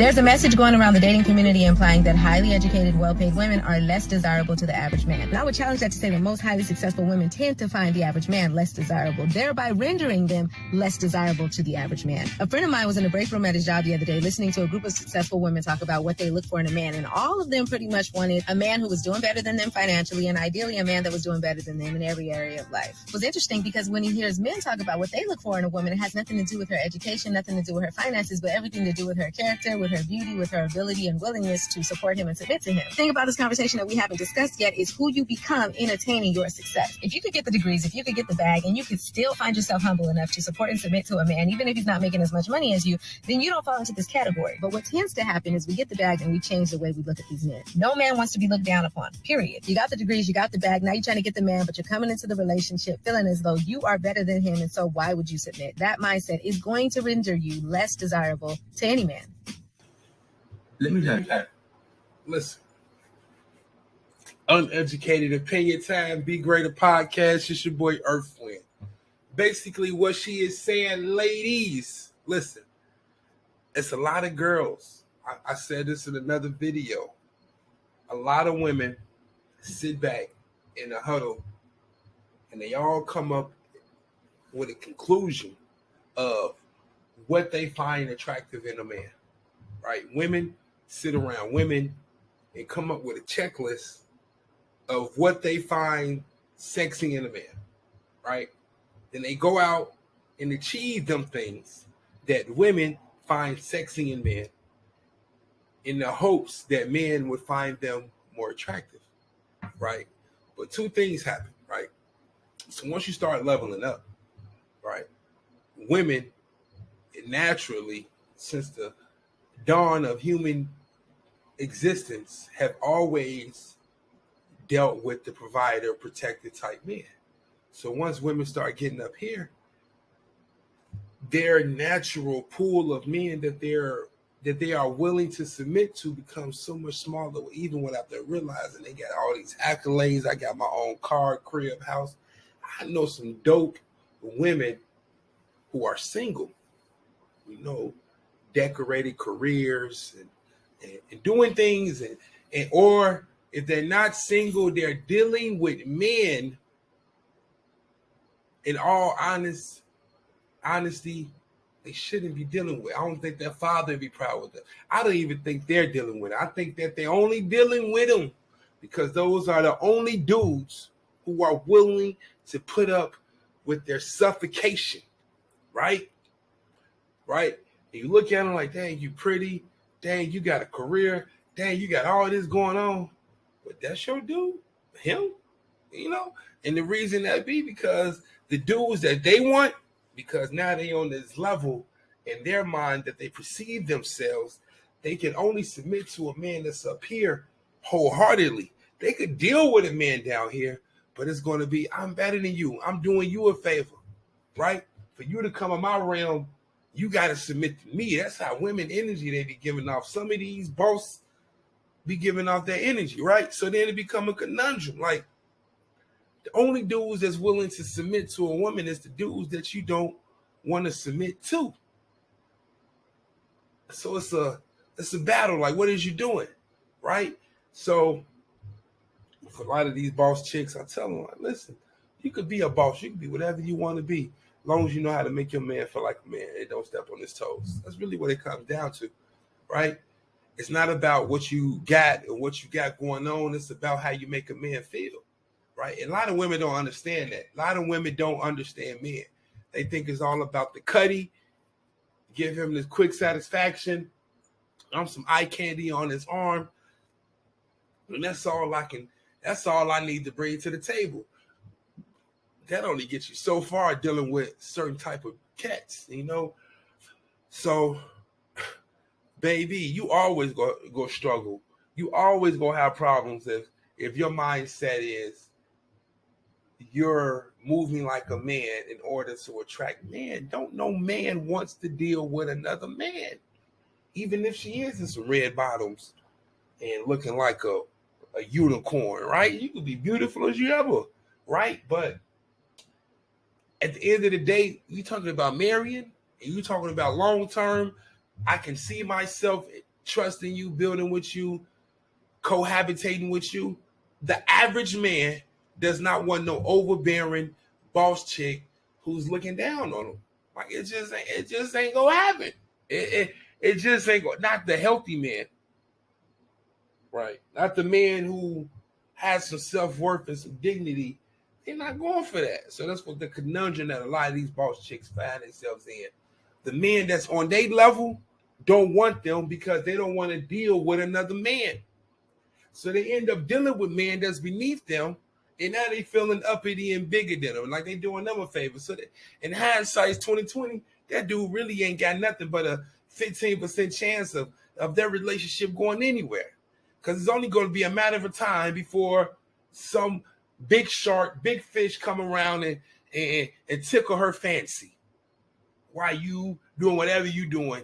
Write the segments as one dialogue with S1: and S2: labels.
S1: There's a message going around the dating community implying that highly educated, well-paid women are less desirable to the average man. And I would challenge that to say that most highly successful women tend to find the average man less desirable, thereby rendering them less desirable to the average man. A friend of mine was in a break room at his job the other day listening to a group of successful women talk about what they look for in a man, and all of them pretty much wanted a man who was doing better than them financially, and ideally a man that was doing better than them in every area of life. It was interesting because when he hears men talk about what they look for in a woman, it has nothing to do with her education, nothing to do with her finances, but everything to do with her character, with her beauty, with her ability and willingness to support him and submit to him. The thing about this conversation that we haven't discussed yet is who you become in attaining your success. If you could get the degrees, if you could get the bag, and you could still find yourself humble enough to support and submit to a man, even if he's not making as much money as you, then you don't fall into this category. But what tends to happen is we get the bag and we change the way we look at these men. No man wants to be looked down upon, period. You got the degrees, you got the bag, now you're trying to get the man, but you're coming into the relationship feeling as though you are better than him, and so why would you submit? That mindset is going to render you less desirable to any man.
S2: Let me tell you. Listen. Uneducated Opinion Time, Be Greater Podcast. It's your boy Earthwind. Basically, what she is saying, ladies, listen. It's a lot of girls. I said this in another video. A lot of women sit back in a huddle and they all come up with a conclusion of what they find attractive in a man, right? Women sit around women and come up with a checklist of what they find sexy in a man, right? Then they go out and achieve them things that women find sexy in men in the hopes that men would find them more attractive, right? But two things happen, right? So once you start leveling up, right, women naturally, since the dawn of human existence, have always dealt with the provider, protector type men. So once women start getting up here, their natural pool of men that they are willing to submit to becomes so much smaller, even without them realizing they got all these accolades. I got my own car, crib, house. I know some dope women who are single, decorated careers and doing things, and or if they're not single, they're dealing with men. In all honesty, they shouldn't be dealing with. I don't think their father would be proud with them. I don't even think they're dealing with it. I think that they're only dealing with them because those are the only dudes who are willing to put up with their suffocation, right? Right? And you look at them like, dang, you pretty. Dang, you got a career. Dang, you got all this going on. But that's your dude, him, And the reason that be because the dudes that they want, because now they on this level in their mind that they perceive themselves, they can only submit to a man that's up here wholeheartedly. They could deal with a man down here, but it's going to be, I'm better than you. I'm doing you a favor, right? For you to come in my realm, you got to submit to me. That's how women energy they be giving off. Some of these boss be giving off their energy, right? So then it become a conundrum. Like, the only dudes that's willing to submit to a woman is the dudes that you don't want to submit to. So it's a battle. Like, what is you doing, right? So for a lot of these boss chicks, I tell them, like, listen, you could be a boss. You can be whatever you want to be, as long as you know how to make your man feel like a man and don't step on his toes. That's really what it comes down to, right? It's not about what you got and what you got going on. It's about how you make a man feel, right? And a lot of women don't understand that. A lot of women don't understand men. They think it's all about the cutty, give him this quick satisfaction. I'm some eye candy on his arm. And that's all I need to bring to the table. That only gets you so far dealing with certain type of cats, So, baby, you always go struggle. You always gonna have problems if your mindset is you're moving like a man in order to attract men. Don't no man wants to deal with another man, even if she is in some red bottoms and looking like a unicorn, right? You could be beautiful as you ever, right? But at the end of the day, you talking about marrying and you talking about long term. I can see myself trusting you, building with you, cohabitating with you. The average man does not want no overbearing boss chick who's looking down on him. Like it just ain't gonna happen. It just ain't gonna, not the healthy man. Right. Not the man who has some self-worth and some dignity. They're not going for that. So that's what the conundrum that a lot of these boss chicks find themselves in. The men that's on their level don't want them because they don't want to deal with another man. So they end up dealing with men that's beneath them, and now they feeling uppity and bigger than them, like they doing them a favor. So that, in hindsight, 2020, that dude really ain't got nothing but a 15% chance of their relationship going anywhere. Because it's only going to be a matter of time before some big shark, big fish come around and tickle her fancy while you doing whatever you doing.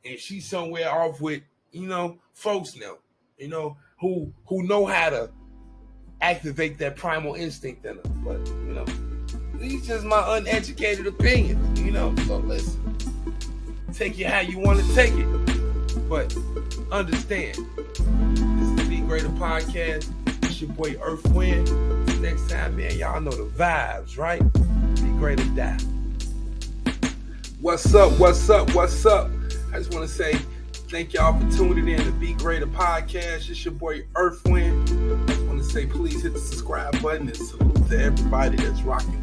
S2: And she's somewhere off with, folks now, who know how to activate that primal instinct in her. But, it's just my uneducated opinion, So listen, take it how you want to take it. But understand, this is the Be Greater Podcast. It's your boy Earth Wind. Next time, man, y'all know the vibes, right? Be greater, die. What's up? I just want to say thank y'all for tuning in to Be Greater Podcast. It's your boy Earth Wind. I just want to say please hit the subscribe button and salute to everybody that's rocking